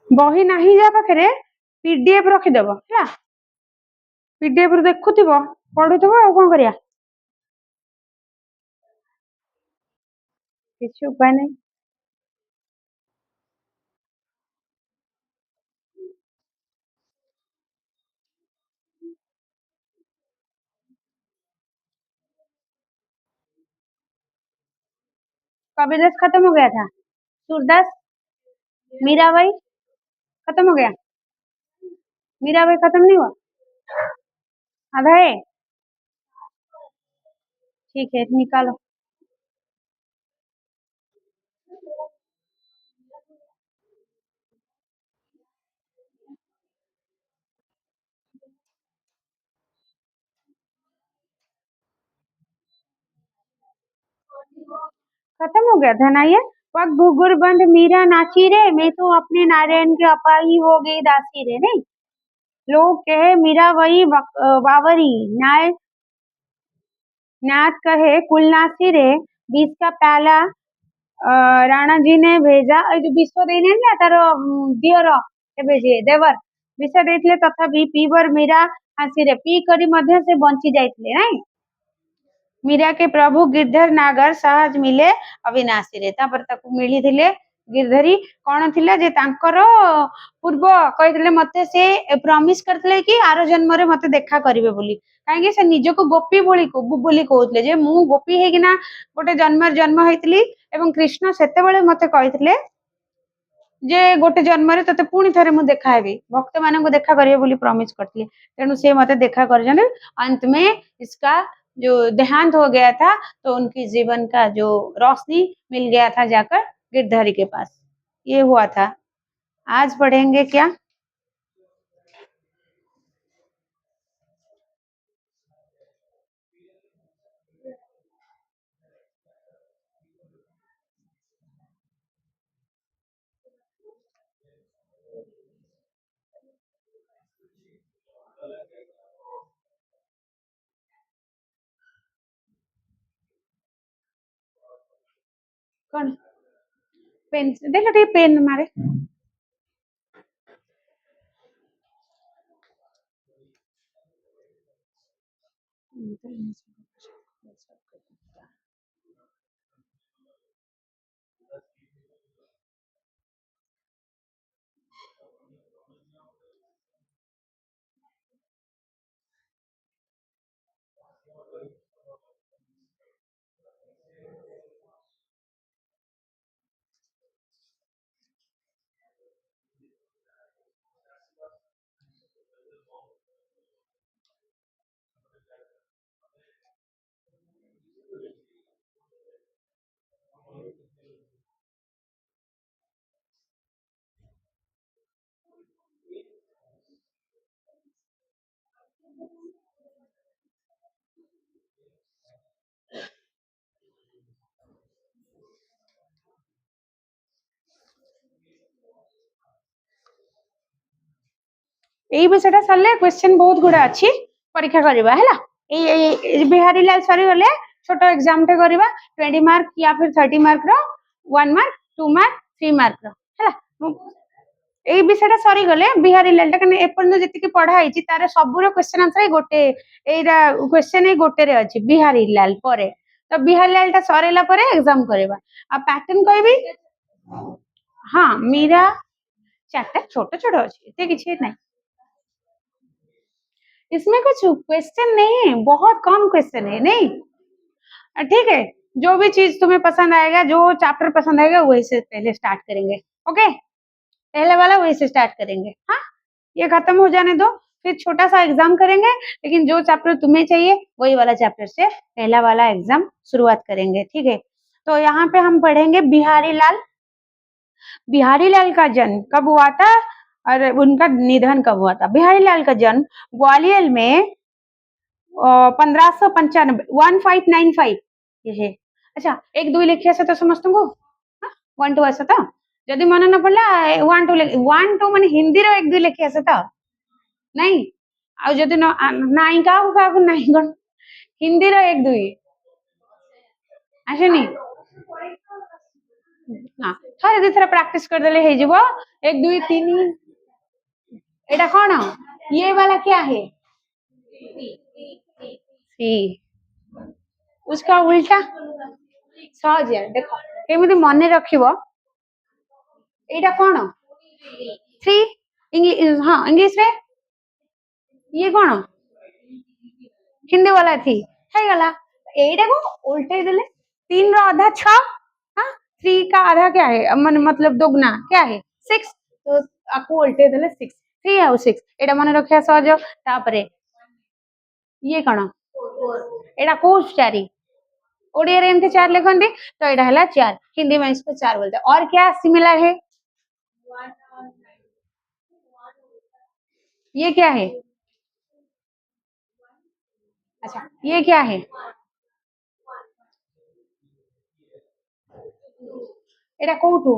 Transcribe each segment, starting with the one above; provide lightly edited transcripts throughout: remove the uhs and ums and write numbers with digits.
बही नहीं जा पाखे पीडीएफ रखिदेव है पीडीएफ रू देखुव पढ़ुव आ कौन करिया किसी उपाय नहीं कबीरदास खत्म हो गया था सूरदास मीराबाई खत्म हो गया मीराबाई खत्म नहीं हुआ आधा है ठीक है निकालो खत्म हो गया था ना ये पग घुघुर बंद मीरा नाची रे मैं तो अपने नारायण के अपाही हो गई दासी रे नहीं लोग कहे मीरा वही बावरी नाय नाथ कहे कुलनासी रे बीस का प्याला राणा जी ने भेजा जो विश्व देने ना तार दियर जी देवर विष देते तथापि पीवर मीरा हासी रे पी करी मध्य से बंची जाइए नहीं मीरा के प्रभु गिरधर नागर सहज मिले अविनाशी रे तापर ताकू मिली थिले गिरधरी कौन थिला जे तांकर पूर्व कहितले मते से प्रॉमिस करथले कि आरो जन्म रे मते देखा करिवे बोली काहे से निजको गोपी बोली कहउतले जे मु गोपी हेगिना गोटे जन्म हेतली एवं कृष्ण सेते बेले मते कहितले जे गोटे जन्म रे तते पुणी थरे मु देखा हेबी भक्त मानन को देखा करिवे बोली प्रॉमिस करथले तेनु से मते देखा कर जने अंत में इसका जो देहांत हो गया था तो उनकी जीवन का जो रोशनी मिल गया था जाकर गिरधारी के पास ये हुआ था आज पढ़ेंगे क्या कौन पेन देखो ठीक पेन मारे এই বিষয়টা সারলে কোশ্চেন বহুত গুড়া আছে পরীক্ষা করিবা হেলা এই বিহারি লাল সরি গলে ছোট एग्जाम टे करिबा 20 मार्क या फिर 30 मार्क रो 1 मार्क 2 मार्क 3 मार्क रो हेला এই বিষয়টা সরি গলে বিহারি লালটা কারণ এপর্যন্ত যেতিকি পড়া হইছি তার সবুর কোশ্চেন আনসার গোটে এইটা কোশ্চেন এই গোটে রে আছে বিহারি লাল পরে তো বিহারি লালটা সরেলা পরে एग्जाम করিবা आ पैटर्न कहबी हां मीरा चारटा छोट छोट अछि एते किछि नहीं इसमें कुछ क्वेश्चन नहीं है बहुत कम क्वेश्चन है नहीं ठीक है जो भी चीज तुम्हें पसंद आएगा जो चैप्टर पसंद आएगा वही से पहले स्टार्ट करेंगे ओके पहले वाला वही से स्टार्ट करेंगे हाँ ये खत्म हो जाने दो फिर छोटा सा एग्जाम करेंगे लेकिन जो चैप्टर तुम्हें चाहिए वही वाला चैप्टर से पहला वाला एग्जाम शुरुआत करेंगे ठीक है तो यहाँ पे हम पढ़ेंगे बिहारी लाल। बिहारी लाल का जन्म कब हुआ था और उनका निधन कब हुआ था? बिहारी लाल का जन्म ग्वालियर में 1595 1595 ये है। अच्छा एक दुई लिखिया से तो समझ तुमको 1 2 ऐसा था जदि मन न पड़ला 1 2 माने हिंदी रो एक दुई लिखिया से था नहीं आ जदि नाई का नहीं गण हिंदी रो एक दुई आसेनी ना थरे दी थरे प्रैक्टिस कर देले हे जिवो 1 2 3 एटा कौन ये वाला क्या है सी उसका उल्टा सहज है देखो केमिति मन रखिबो एटा कौन 3 इंग्लिश हाँ इंग्लिश रे ये कौन हिंदी वाला थी है गला एटा को उल्टे देले 3 रो आधा 6 हां 3 का आधा क्या है मतलब दोगुना क्या है 6 तो आपको उल्टे देले 6 3 और 6 एटा मन रखिया सहज तापरे ये कौन एटा को चारि ओडिया रे एमती 4 लिखंती तो एटा हला 4 हिंदी में इसको 4 बोलते हैं और क्या सिमिलर है ये क्या है अच्छा ये क्या है एटा कोठू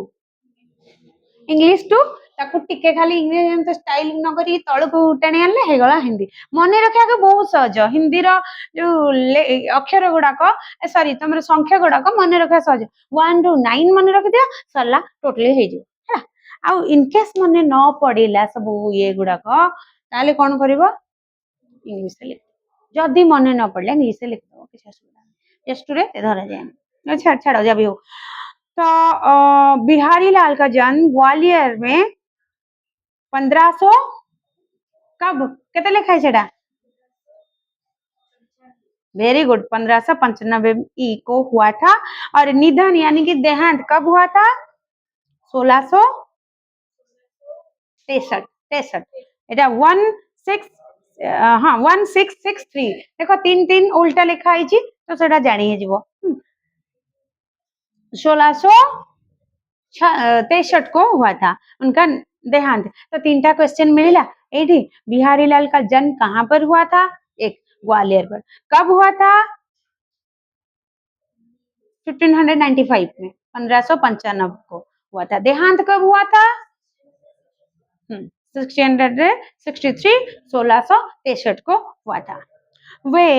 इंग्लिश टू ताकू टिके खाली इंग्लिश एमते स्टाइल न करी तळको टाणी आनले हे गला हिंदी मने रखिया के बहुत सहज हिंदी रो जो अक्षर गुडा को सॉरी तमरे संख्या गुडा को मने रखिया सहज 1 टू 9 मने रखि दिया सरला टोटली हे जो है आ इन केस मने न पडिला सब ये गुडा को ताले कोन करबो इंग्लिश से लिख जदी मने न पडले इंग्लिश से लिख दो किछ असुविधा नहीं जस्ट रे धरा जाए अच्छा छाड़ो जब हो तो बिहारी लाल का जन्म ग्वालियर में 1500 कब केते लिखा है सेटा वेरी गुड 1595 ई को हुआ था और निधन यानी कि देहांत कब हुआ था 1663 এটা 1663 देखो 3 3 उल्टा लिखा है तो सेटा जानी है जीवो 1663 को हुआ था उनका देहांत तो 3टा क्वेश्चन मिला एठी बिहारी लाल का जन्म कहां पर हुआ था एक ग्वालियर पर कब हुआ था 1595 में 1595 को हुआ था देहांत कब हुआ था 1663 1663 को हुआ था वे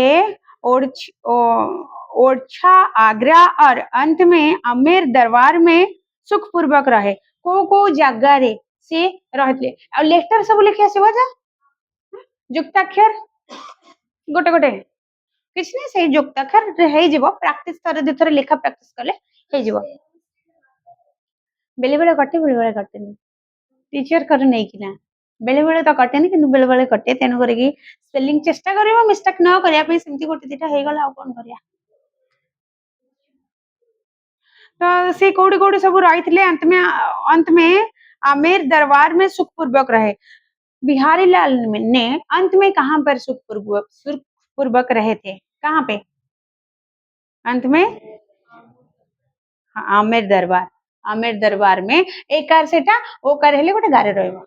ओरछा आगरा और अंत में अमेर दरबार में सुखपूर्वक रहे को जगह रे से रहले और लेटर सब लिखे आसीबो जा युक्ताक्षर गोटे गोटे किछ नहीं से युक्ताक्षर हे जिवो प्रैक्टिस करे दे थरे लेखा प्रैक्टिस करले हे जिवो बेले बेले कटे नहीं टीचर कर नहीं किना बेले बेले तो कटे नहीं किंतु बेले बेले कटे तेन करके स्पेलिंग चेष्टा करिवो मिस्टेक न करिया पे सिमती गोटे दिटा हे गला आ कोन करिया तो से कोडी कोडी सब रही अंत में आमेर दरबार में सुखपूर्वक रहे बिहारी लाल ने अंत में कहां पर सुखपूर्वक रहे थे कहां पे अंत में आमेर दरबार में एक कार सेटा ओ कार हेले गोटे गारे रहइबो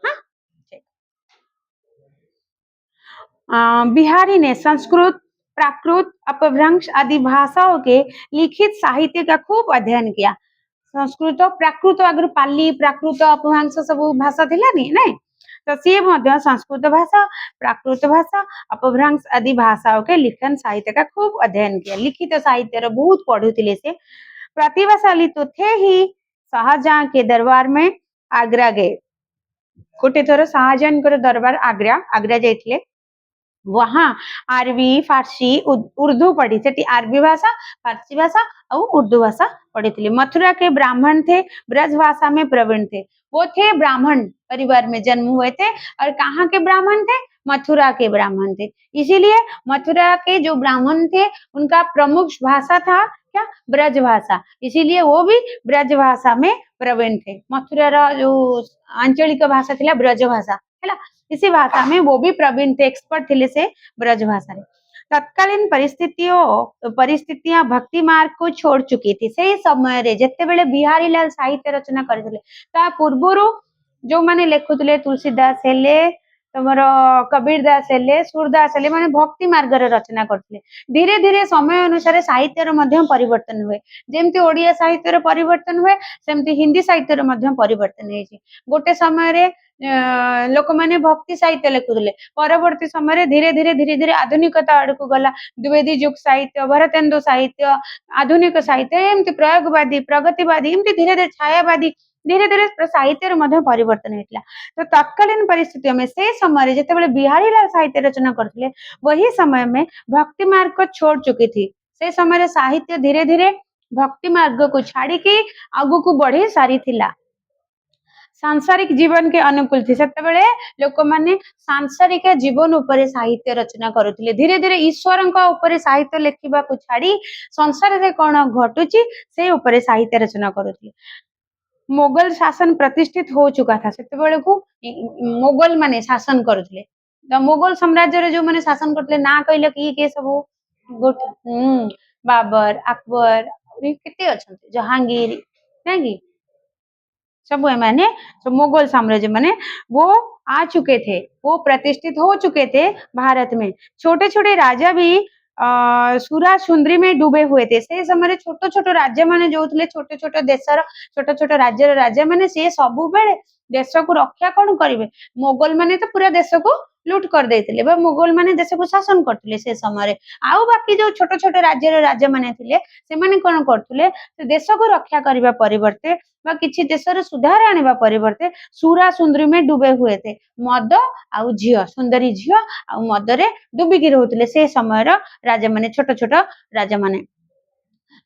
हां बिहारी ने संस्कृत प्राकृत अपभ्रंश आदि भाषाओं के लिखित साहित्य का खूब अध्ययन किया संस्कृत प्राकृत अगर पाली प्राकृत अपभ्रंश सब भाषा थिला नहीं तो सी संस्कृत भाषा प्राकृत भाषा अपभ्रंश आदि भाषाओं के लिखन साहित्य का खूब अध्ययन किया लिखित साहित्य बहुत पढ़ुतिले से प्रतिभाशाली तो थे ही शाहजहां के दरबार में आगरा गए गोटे थर शाहजहां को दरबार आगरा जाइथिले वहां अरबी फारसी उर्दू पढ़ी से अरबी भाषा फारसी भाषा और उर्दू भाषा पढ़ी थी मथुरा के ब्राह्मण थे ब्रज भाषा में प्रवीण थे वो थे ब्राह्मण परिवार में जन्म हुए थे और कहाँ के ब्राह्मण थे मथुरा के ब्राह्मण थे इसीलिए मथुरा के जो ब्राह्मण थे उनका प्रमुख भाषा था क्या ब्रज भाषा इसीलिए वो भी ब्रज भाषा में प्रवीण थे मथुरा जो आंचलिक भाषा थी ब्रज भाषा है इसी भाषा में वो भी प्रवीण थे एक्सपर्ट थे से ब्रज भाषा रे तत्कालीन परिस्थितियां भक्ति मार्ग को छोड़ चुकी थी से समय रे जेते बेले बिहारी लाल साहित्य रचना करथिले ता पूर्वरु जो माने लेखुथिले तुलसीदास हेले तमर कबीर दास हेले सूरदास हेले माने भक्ति मार्ग रे रचना करथिले धीरे धीरे समय अनुसार साहित्य रो मध्यम परिवर्तन हुए जेमति ओडिया साहित्य रो परिवर्तन हुए सेमति हिंदी साहित्य रो मध्यम परिवर्तन हेछि गोटे समय रे लोक माने भक्ति साहित्य लेखुथिले परवर्ती समय धीरे धीरे आधुनिकता आड़कू गला द्विवेदी युग साहित्य भरतेन्दु साहित्य आधुनिक साहित्य एमती प्रयोगवादी प्रगतिवादी एमती धीरे धीरे छायावादी धीरे धीरे साहित्य मध्य परिवर्तन होता तो तत्कालीन परिस्थिति में से समय जिते बिहारी लाल साहित्य रचना करते वही समय में भक्ति मार्ग को छोड़ चुकी थी से समय साहित्य धीरे धीरे भक्ति मार्ग को छाड़ी आगू को बढ़ी सारी थिला सांसारिक जीवन के अनुकूल थी सेतेबेले लोक माने सांसारिक जीवन ऊपर साहित्य रचना करुथिले धीरे धीरे ईश्वरंका ऊपर साहित्य लेखिबा को छाड़ी संसार रे कोन घटुची से ऊपर साहित्य रचना करुथिले मोगल शासन प्रतिष्ठित हो चुका था सेतेबेले को मोगल माने शासन करुथिले तो मोगल साम्राज्य रे जो माने शासन करथिले ना कहले कि सब बाबर अकबर केते अछंती जहांगीर नाकी सब मैंने तो मुगल साम्राज्य माने वो आ चुके थे वो प्रतिष्ठित हो चुके थे भारत में छोटे छोटे राजा भी सुरा सुंदरी में डूबे हुए थे से समय छोट छोट राज्य माने जो थे छोटे छोटे देशर छोट छोट राज्यर राजा माने से सबु बेले देश को रक्षा कौन करेंगे मोगल माने तो पूरा देश को लुट कर देते मुगल माने देश को शासन करते से समय आउ बाकी जो छोट छोट राज्यर राजा माने थिले से माने कौन करते देश को रक्षा करने परिवर्ते किसी देशर सुधार आने परिवर्ते सुरा सुंदरी में डूबे हुए थे मद आउ झील सुंदरी झील आ मदरे डूबिकी रोते से समय राजा माने छोट छोट राजा माने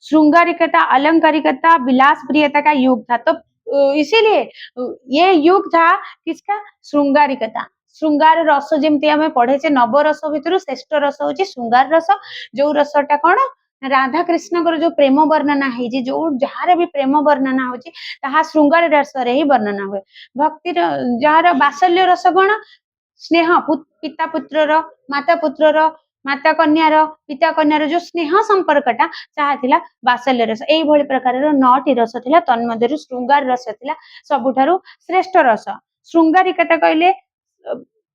श्रृंगारिकता अलंकारिकता विलास प्रियता का युग था तो इसीलिए ये युग था किसका श्रृंगारिकता श्रृंगार रस जमती आम पढ़े नव रस भितर श्रेष्ठ रस हूँ श्रृंगार रस जो रसटा कौन राधा कृष्ण जो प्रेम वर्णना है जो जार भी प्रेम वर्णना होता श्रृंगार रस ही वर्णना हुए भक्ति जार बात्सल्य रस कौन स्नेह पिता पुत्र माता पुत्र माता कन्यार पिता कन्यार जो स्नेह संपर्कटा चाहला बात्सल्य रस यही प्रकार 9टी रस थिला तन्मध्यरु श्रृंगार रस थिला सबुठारु श्रेष्ठ रस श्रृंगारिकता कहले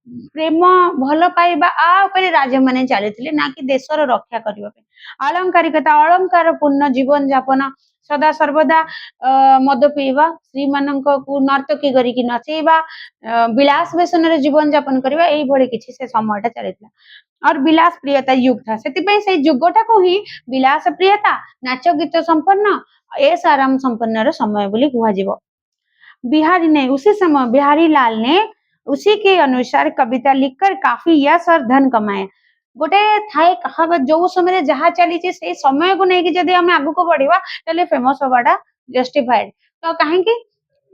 प्रेम भल पाइबा आ ऊपर राजा माने चलते ना कि देशर रक्षा करने अलंकारिकता अलंकार पूर्ण जीवन जापन सदा सर्वदा मद पीवा स्त्री मानक नर्तकी करिकी नचेबा विलास वेशन रे जीवन जापन करबा एई भली किछि से समयटा चलैतला और विलास प्रियता युग था से युगटा को ही विलास प्रियता नाच गीत संपन्न ऐश आराम संपन्न समय बोली कुहाजिबो बिहारी ने उसी समय बिहारी लाल ने उसी के अनुसार कविता लिखकर काफी यश और धन कमाए गोटे थाए कहावत जो समय जहाँ चली से समय को लेकिन जब आम आगु को बढ़ा तेल फेमस हवाटा जस्टिफाइड तो कहीं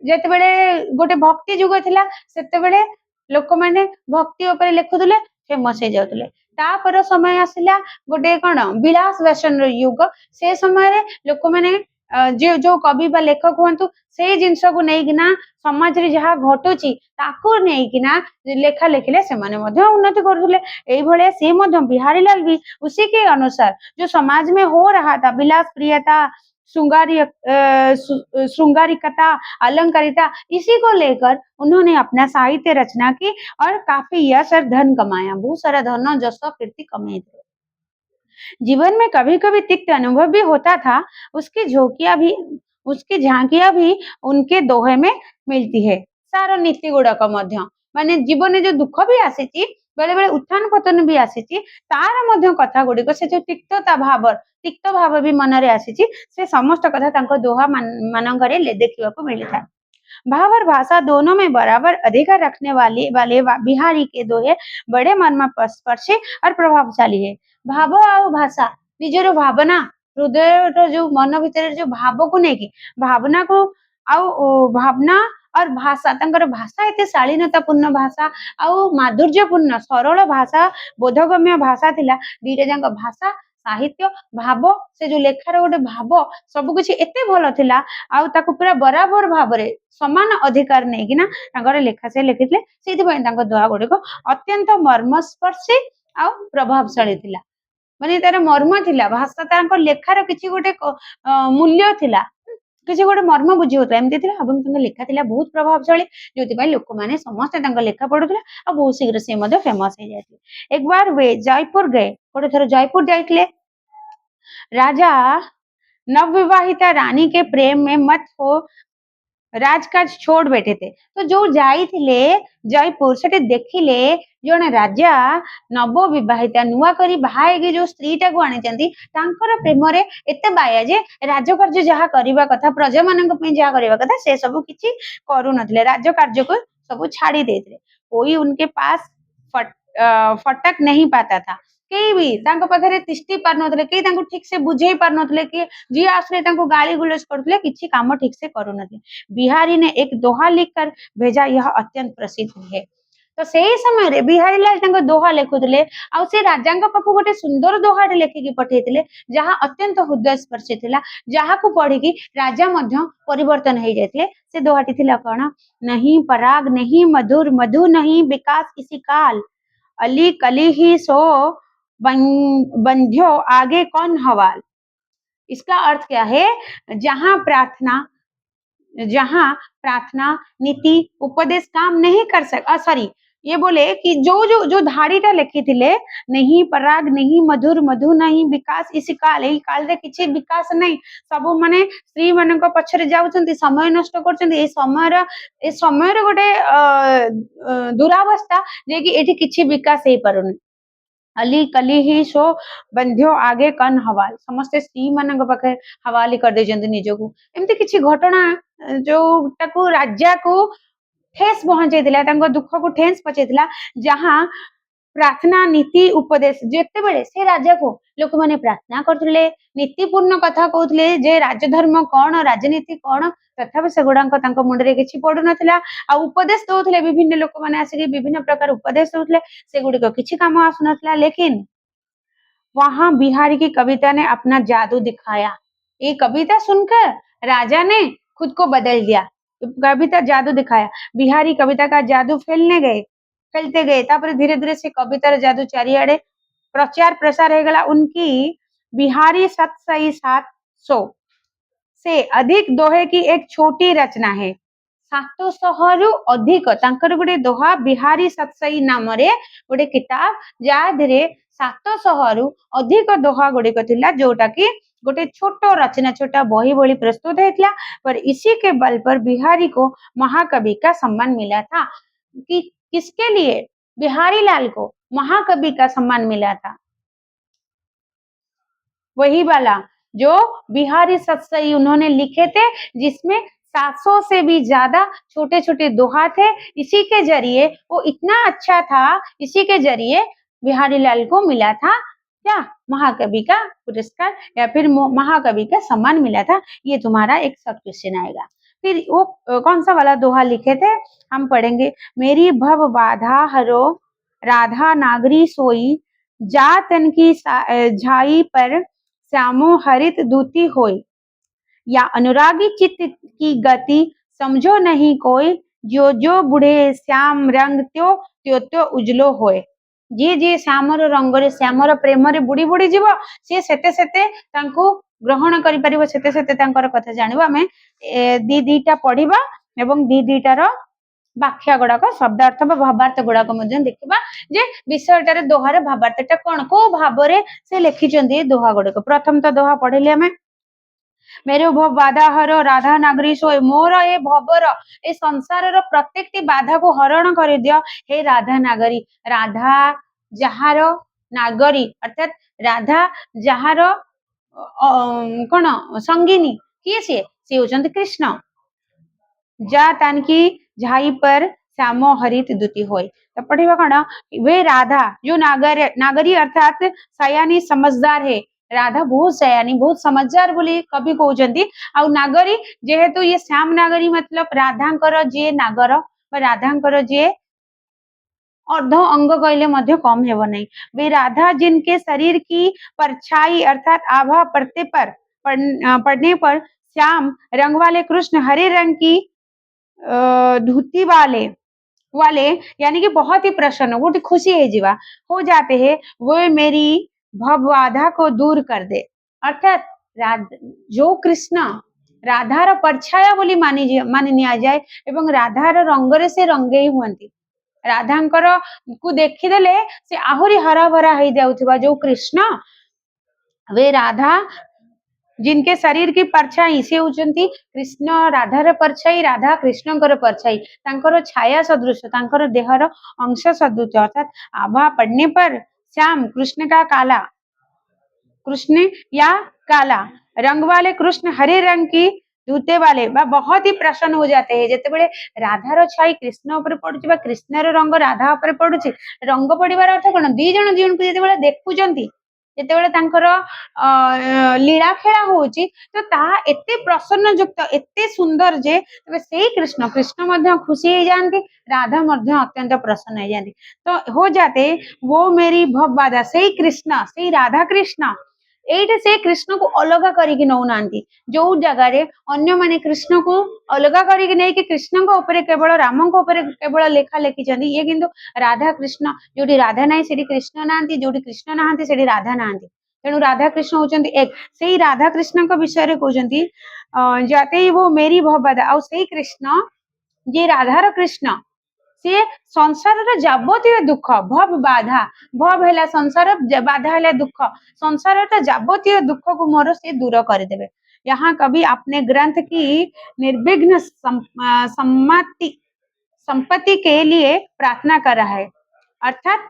जिते बड़े गोटे भक्ति युग थिला सेते बेले लोक माने भक्ति ऊपर लिखुले फेमस हो जाते तापर समय आसला गोटे कौन विलास वेशन युग से समय लोक माने जो जो कवि बा लेखक हुंतु से जिनस को लेकिना समाज रे जहाँ घटुची ताकू लेकिना लेखा लेखिले से माने मध्य उन्नति करुले एई भले से मध्य बिहारी लाल भी उसी के अनुसार जो समाज में हो रहा था विलास प्रियता श्रृंगारिकता अलंकारिता इसी को लेकर उन्होंने अपना साहित्य रचना की और काफी यश और धन कमाया बहुत सारा धन जस कीर्ति कमाई थे जीवन में कभी कभी तिक्त अनुभव भी होता था उसकी झांकियां भी उनके दोहे में मिलती है सार नीति गुड़क माने जीवन जो दुख भी आसी बेले बेले उत्थान पतन भी आसी तार मध्य कथा गुड़िक से जो तिक्त भाव भी मन रे आसी से समस्त कथा तांको दोहा मानकरे देखिबा को मिलता भाव और भाषा दोनों में बराबर अधिकार रखने वाले बिहारी के दोहे बड़े मर्मस्पर्शी और प्रभावशाली है भाव और भाषा निजर भावना हृदय जो मन भीतर जो भाव को नहीं भावना को भावना और भाषा तंकर भाषा एते शालीनता पूर्ण भाषा आउ माधुर्यपूर्ण सरल भाषा बोधगम्य भाषा थिला दीटा जांक भाषा साहित्य भाव से जो लेखार गोटे भाव सब किछि एते भल थिला आउ ताकू पूरा बराबर भाव रे समान अधिकार नहीं कि ना लेखा से लिखिले से दोहा गुड़िक अत्यंत मर्मस्पर्शी आउ प्रभावशाली थिला माने तार मर्म थिला भाषा तांको लेखार किछि गोटे मूल्य थिला किसी गोटे मर्म बुझी होता एमती थिला एवं तांको लेखा थिला बहुत प्रभावशाली जोति पई लोक माने समस्त तांको लेखा पढुथिले आ बहुत शीघ्र से मध्य फेमस हो जायतिले। एक बार वे जयपुर गए गोटे थर जयपुर जाइतिले राजा नवविवाहिता रानी के प्रेम में मत हो राजकाज छोड़ बैठे थे तो जो जाइथिले जयपुर सेटे देखिले जने राजा नव विवाहिता नुआ करी बाहाएगी जो स्त्री टाको आनिचंती तांकर प्रेम रे एते बाया जे राजकार्य जहा करबा कथा प्रजा मानक पे जहा करबा कथा से सब किछि करू नथले राजकार्य को सब छाड़ी देथिले कोई उनके पास फटक नहीं पाता था केही भी तांको पाखरे तिष्ठी पार नथले केही तांको ठीक से बुझेई पार नथले कि जी आसले तांको गाली गुलज करथले किछि काम ठीक से करू नथले। बिहारी ने एक दोहा लिखकर भेजा यह अत्यंत प्रसिद्ध है तो सेही समय रे बिहारी लाल तांको दोहा लेखुथले आ से राजांक पाखु गोटे सुंदर दोहाटे लेखिकी पठेइथिले जहा अत्यंत हृदय स्पर्शी थिला जहा को पढ़ी कि राजा मध्य परिवर्तन हो जाइथिले से दोहाटी थिला कोन नहीं पराग नहीं मधुर मधु नहीं विकास इसी काल अली कली ही सो बंध्यो आगे कौन हवाल। इसका अर्थ क्या है जहां प्रार्थना नीति उपदेश काम नहीं कर सॉरी ये बोले कि जो धाड़ीटा लिखिथिले नहीं पराग नहीं मधुर मधु नहीं विकास इसी काल एही काल रे किछि विकास नहीं सब माने स्त्री मानक पछरे जाउछंती समय नष्ट करछंती ए समय रे गोटे दुरावस्था जे कि एठी किछि विकास हे पारुनी अली कली ही सो बंध्यो आगे कन हवाल समस्ते स्त्री मानक पाखे हवाली कर देजंती निजको एमती किछि घटना जो ताकू राजा को ठेस पहुंचेइथिला तांको दुख को ठेस पहुंचेइथिला जहां प्रार्थना नीति उपदेश जेते बेले से राजा को लोक माने प्रार्थना करथिले नीतिपूर्ण कथा कहउथिले जे राजधर्म कोन राजनीति कोन तथापि से गुडांक तांको मुंडरे किछि पडु नथिला आ उपदेश दउथिले विभिन्न लोक माने आसी विभिन्न प्रकार उपदेश दउथिले से गुडी को किछि काम आसु नथिला लेकिन वहां बिहारी की कविता ने अपना जादू दिखाया। ये कविता सुनकर राजा ने खुद को बदल दिया कविता जादू दिखाया बिहारी कविता का जादू फैलते गए तापर धीरे धीरे से कवितार जादू चारिआडे प्रचार प्रसार हो गला उनकी बिहारी 700 से अधिक दोहे की एक छोटी रचना है 700 रु अधिक तांकर गोटे दोहा बिहारी 700 नाम रे गोटे किताब जा धीरे 700 रु अधिक दोहा गुड़िक थिला जोटा कि गोटे छोटो रचना छोटा बही बड़ी प्रस्तुत होता पर इसी के बल पर बिहारी को महाकवि का सम्मान मिला था कि किसके लिए बिहारी लाल को महाकवि का सम्मान मिला था वही वाला जो बिहारी 700 उन्होंने लिखे थे जिसमें 700 से भी ज्यादा छोटे छोटे दोहा थे इसी के जरिए वो इतना अच्छा था इसी के जरिए बिहारी लाल को मिला था क्या महाकवि का पुरस्कार या फिर महाकवि का सम्मान मिला था। ये तुम्हारा एक सब क्वेश्चन आएगा। फिर वो कौन सा वाला दोहा लिखे थे हम पढ़ेंगे। मेरी भव बाधा हरो राधा नागरी सोई जा तन की झाई पर श्यामो हरित दूती होई या अनुरागी चित्त की गति समझो नहीं कोई जो जो बुढ़े श्याम रंग त्यो त्यो त्यो उजलो होए जी जी श्यामर रंगरे श्यामर प्रेमरे बुड़ी बुड़ी जीव सी सेते सेते तांको ग्रहण करि परिबो सेते सेते तांकर कथा जानिबो हमें दीटा पढ़िबा एवं दीटार व्याख्या गुड़ाक शब्दार्थ भावार्थ गुड़ाक देखा जे विषयटार दोहार भावार्थटा कौन को भाव से लिखिं दोहा गुड़िक प्रथम तो दोहा पढ़िले हमें मेरे भव बाधा हर राधा नागरी सोए मोर ए भवर ए संसार प्रत्येक बाधा को हरण कर दियो हे राधा नागरी राधा जहार नागरी अर्थात राधा जहार कौन संगिनी किए सी होचंती कृष्ण जा तानकी झाई पर श्यामो हरित दुती होय तो पढ़िबा कौन वे राधा जो नागरी अर्थात सयानी समझदार है राधा बहुत सयानी बहुत समझदार बोली कवि कहउचंती आ नागरी जेहेतु ये श्याम नागरी मतलब राधांकर जे नागर राधांकर जे अर्ध अंग कहले मध्य कम हेब नहीं वे राधा जिनके शरीर की परछाई अर्थात आभा पड़ने पर श्याम रंग वाले कृष्ण हरे रंग की धुती वाले यानी कि बहुत ही प्रसन्न वो खुशी है जीवा हो जाते हैं वो मेरी भव बाधा को दूर कर दे। अर्थात जो कृष्ण राधार परछाया बोली मानि निया जाए एवं राधार रंगरे से रंगेई हुअंती। राधांकर को देखिदेले से आहुरी हरा भरा हो जाउथिबा जो कृष्ण वे राधा जिनके शरीर की परछाई से होचंती कृष्ण राधार परछाई राधा कृष्णकर परछाई तांकर छाया सदृश तांकर देहर अंश सदृश अर्थात आभा पड़ने पर श्याम कृष्ण का काला कृष्ण या काला रंग वाले कृष्ण हरे रंग की जूते वाले बा बहुत ही प्रसन्न हो जाते हैं जेते बड़े राधार छाई कृष्ण ऊपर पड़ुची बा कृष्णर रंग राधा ऊपर पड़ुची रंग पड़िबार अर्थ कोन दी जण जीवन को जेते बड़े देखुचंती जेते बड़े तांकर लीला खेला होची तो ता एते प्रसन्न युक्त एते सुंदर जे तबे सेही कृष्ण कृष्ण मध्य खुशी हो जानती राधा मध्य अत्यंत प्रसन्न हो जानती तो हो जाते वो मेरी भव बाधा सेही कृष्ण सेही राधा कृष्ण एइटे से कृष्ण को अलगा करिक नौ नांती जो जगह रे अन्य माने कृष्ण को अलगा करिक नै कि कृष्ण को ऊपर केवल राम को ऊपर केवल लेखा लेखि चंदी ये किंतु राधा कृष्ण जोटी राधा नाही सेठी कृष्ण नांती जोटी कृष्ण नांती सेठी राधा नांती तेणु राधा कृष्ण होचंती एक सेही राधा कृष्ण को विषय रे कहउचंती जाते ही वो मेरी भवबाधा आ सेही कृष्ण जे राधार कृष्ण सी संसार जाबतीय दुख भव बाधा भव है संसार बाधा है दुख संसार जाबतीय दुख को मोर से दूर करदेवे। यहाँ कभी अपने ग्रंथ की निर्विघ्न संपत्ति के लिए प्रार्थना कर रहा है अर्थात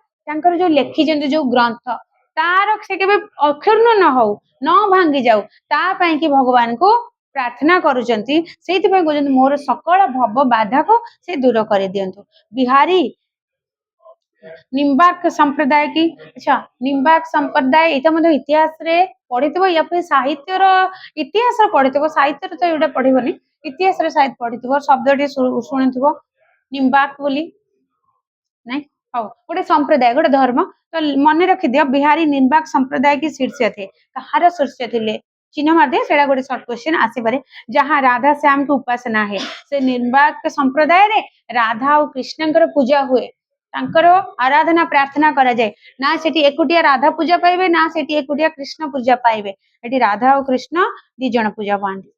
जो लेखी जो ग्रंथ तार से केबे अक्षुण्ण न हो न भांगी जाऊ ता पई कि भगवान को प्रार्थना करुचंती सेति पई कहउचंती मोर सकल भव बाधा को से दूर कर दियंतु। बिहारी निम्बाक संप्रदाय की अच्छा निम्बाक संप्रदाय एटा मधे इतिहास रे पढ़ितबो या फिर साहित्य रो इतिहास रे पढ़ितबो साहित्य रे तो एटा पढ़िबोनी इतिहास रे शायद पढ़ितबो शब्दटी सुनितबो निम्बाक बोली नहीं हो गोटे संप्रदाय गोटे धर्म तो मन रखि दियो बिहारी निम्बाक संप्रदाय की शीर्ष थे कहार शीर्ष थिले चिन्ह मार दे सेडा गोटे शॉर्ट क्वेश्चन आसी पारे जहां राधा श्याम की उपासना है से निम्बाक संप्रदाय रे राधा और कृष्णकर पूजा हुए तांकर आराधना प्रार्थना करा जाए ना सेठी एकुटिया राधा पूजा पाइबे ना सेठी एकुटिया कृष्ण पूजा पाइबे एठी राधा और कृष्ण दी जण पूजा पाएंगे।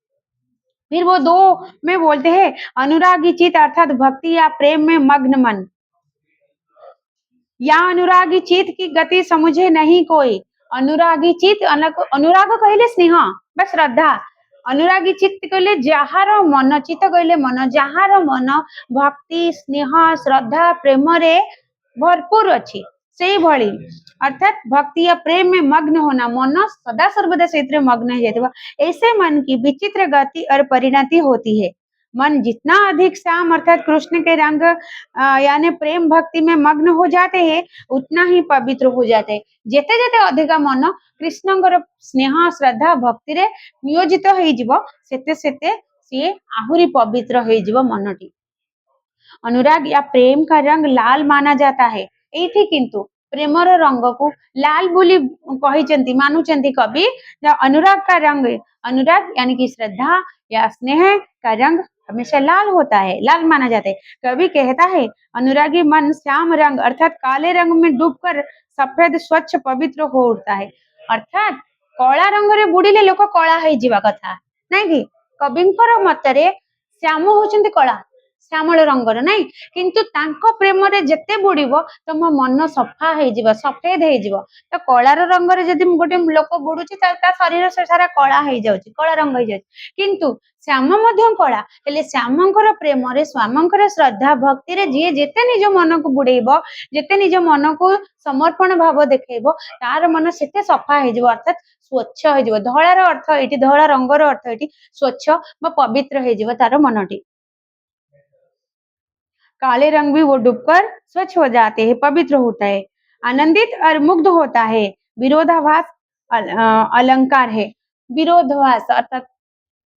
फिर वो दो में बोलते हैं अनुरागी चित अर्थात भक्ति या प्रेम में मग्न मन या अनुरागी चित की गति समझे नहीं कोई अनुरागी चित अनुराग कहले स्नेह बा श्रद्धा अनुरागी चित्त कहले जहार मन चित्त कहले मन जहार मन भक्ति स्नेह श्रद्धा प्रेम रे भरपूर अच्छी से भली अर्थात भक्ति या प्रेम में मग्न होना मन सदा सर्वदा से मग्न हो जाता ऐसे मन की विचित्र गति और परिणति होती है। मन जितना अधिक श्याम अर्थात कृष्ण के रंग यानी प्रेम भक्ति में मग्न हो जाते हैं उतना ही पवित्र हो जाते हैं जेते जेते अधिका मन कृष्णଙ୍କର स्नेह श्रद्धा भक्ति रे नियोजित होई जिवो सेते सेते सी आहुरी पवित्र होई जिवो मनटी। अनुराग या प्रेम का रंग लाल माना जाता है एठी किंतु प्रेमर रंग को लाल बोली कहिचंती मानुचंती कवि अनुराग का रंग अनुराग यानी कि श्रद्धा या स्नेह का रंग हमेशा लाल होता है लाल माना जाता है। कवि कहता है अनुरागी मन श्याम रंग अर्थात काले रंग में डूबकर सफेद स्वच्छ पवित्र हो उठता है अर्थात कला रंग रे बुड़ीले लोक कला है जीवा कथा नहीं कि कविंकर मतरे श्याम होचंती कला श्यामल रंगर नहीं किंतु तांको प्रेम रे जेते बुड़ीबो तम मन सफा हे जीवा सफेद हे जीवा तो कलार रंग रे जदि गोटे लोक बुड़ुची ता शरीर से सारा कला हे जाउची कला रंग हे जाउची किंतु श्याम मध्य कला हेले श्यामंकर प्रेम रे स्वामंकर श्रद्धा भक्ति रे जे जेते निज मन को बुड़ेइबो जेते निज मन को समर्पण भाव देखैबो तार मन सेते सफा हे जीवा अर्थात स्वच्छ हे जीवा धଳାର अर्थ एटी धଳା रंगर अर्थ एटी स्वच्छ बा पवित्र हे जीवा तार मनटी। काले रंग भी वो डूबकर स्वच्छ हो जाते हैं पवित्र होता है आनंदित और मुग्ध होता है। विरोधाभास अलंकार है विरोधाभास अर्थात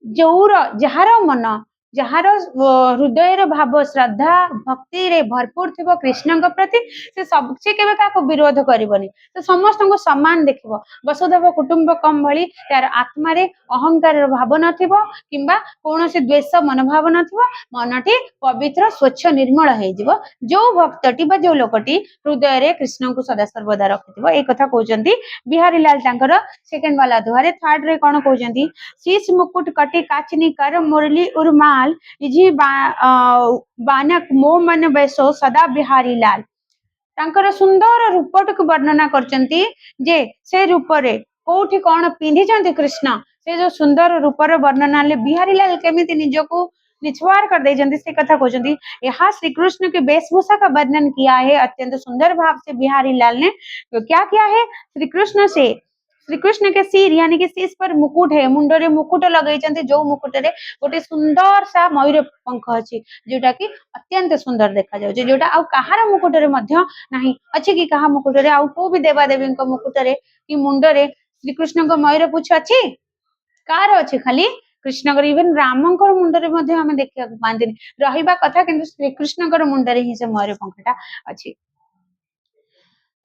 जौर जहार मन जार हृदय भाव श्रद्धा भक्ति रे भरपूर थी कृष्ण प्रति से सब से केवे का विरोध करबनी तो समस्त को सम्मान देखिबो वसुधैव कुटुंबकम भली तार आत्मा रे अहंकार भाव नथिबो किंबा कोनोसी द्वेष मनोभाव नथिबो मनटी पवित्र स्वच्छ निर्मल हे जिवो जो भक्तटी बा जो लोकटी हृदय रे कृष्ण को सदा सर्वदा रखिथिबो ए कथा कहउचंती बिहारी लाल तांकर सेकंड वाला दुहारे थर्ड रे कोन कहउचंती शीश मुकुट कटी काचनी कर मुरली उर्माल इजी बानक मो मन वैसो सदा बिहारी लाल तांकर सुंदर रूपटक वर्णना करचंती जे से रूप रे कोठी कोन पिंधिचंती कृष्ण से जो सुंदर रूपर वर्णना ले बिहारी लाल केमिति निजको निछवार कर देजंती से कथा कहउचंती यहाँ श्री कृष्ण के वेशभूषा का वर्णन किया है अत्यंत सुंदर भाव से बिहारी लाल ने तो क्या किया है श्री कृष्ण के सिर यानी कि शीश पर मुकुट है मुंडरे मुकुट लगेइचंती जो मुकुट रे गोटे सुंदर सा मयूर पंख अछि जोटा कि अत्यंत सुंदर देखा जाउ जोटा आ कहार मुकुट रे मध्य नाही अछि कि कहा मुकुट रे आ को भी देवा देवी को मुकुट रे कि मुंडरे श्री कृष्ण को मयूर पुछ अछि कार अछि खाली कृष्ण इवन राम मुंडरे मध्य हमें देखिया पांदिनी रहिबा कथा किंतु श्री कृष्ण मुंडरे ही से मयूर पंखटा अछि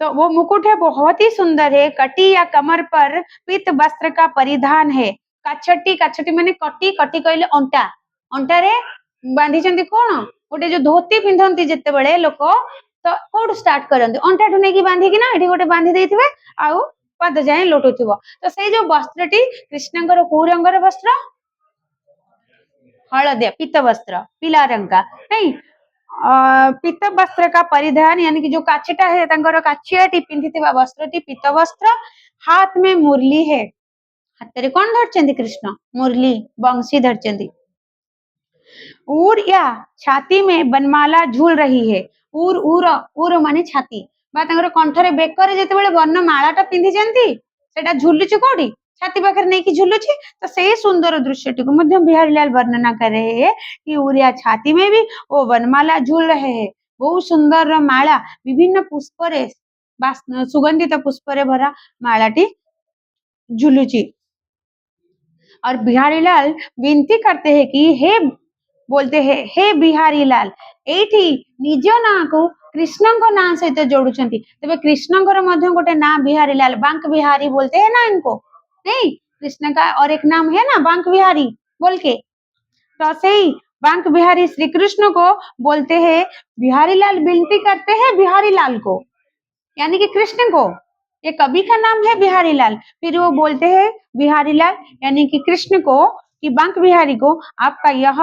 तो वो मुकुट है बहुत ही सुंदर है कटी या कमर पर पीत वस्त्र का परिधान है काछटी काछटी माने कटी कटी कहले अंटा अंटा रे बांधी चंदी कोन गोटे जो धोती पिंधंती जते बेले लोक तो कोड स्टार्ट करंती अंटा ठु नेकी बांधी कि ना एठी गोटे बांधी देथिबे आउ पाद जाए लोटुथिबो तो सेई जो वस्त्रटी कृष्णଙ୍କର को रंगर वस्त्र हळदिया पीत वस्त्र पीला रंग का नहीं पीत वस्त्र का परिधान यानी कि जो काछटा है तंकर काछियाटी पिंधिथिबा वस्त्रटी पीत वस्त्र हाथ में मुरली है हाथ रे कोन धरचंदी कृष्ण मुरली बंसी धरचंदी उर या छाती में बनमाला झूल रही है उर उर उर माने छाती बा तंकर कंठरे बेकर जेते बेले वर्णमालाटा पिंधिचंती सेटा झुलुची कोडी छाती पाखर नहीं कि झुलुची तो से सुंदर दृश्यटी को मध्य बिहारी लाल वर्णना कर रहे हैं कि उरिया छाती में भी वो वनमाला झूल रहे हैं बहुत सुंदर माला विभिन्न पुष्प रे सुगंधित पुष्प रे भरा मालाटी झुलुची और बिहारी लाल विनती करते हैं कि हे बोलते हैं हे बिहारी लाल एठी निज ना को कृष्ण को ना सहित जोड़ुचंती तबे कृष्णଙ୍କର ମଧ୍ୟ ଗୋଟେ ना बिहारी लाल बांक बिहारी बोलते हैं ना इनको नहीं कृष्ण का और एक नाम है ना बांक बिहारी बोल के तो सही बांक बिहारी श्री कृष्ण को बोलते हैं बिहारी लाल विनती करते हैं बिहारी लाल को यानी कि कृष्ण को ये कवि का नाम है बिहारी लाल फिर वो बोलते हैं बिहारी लाल यानी कि कृष्ण को कि बांक बिहारी को आपका यह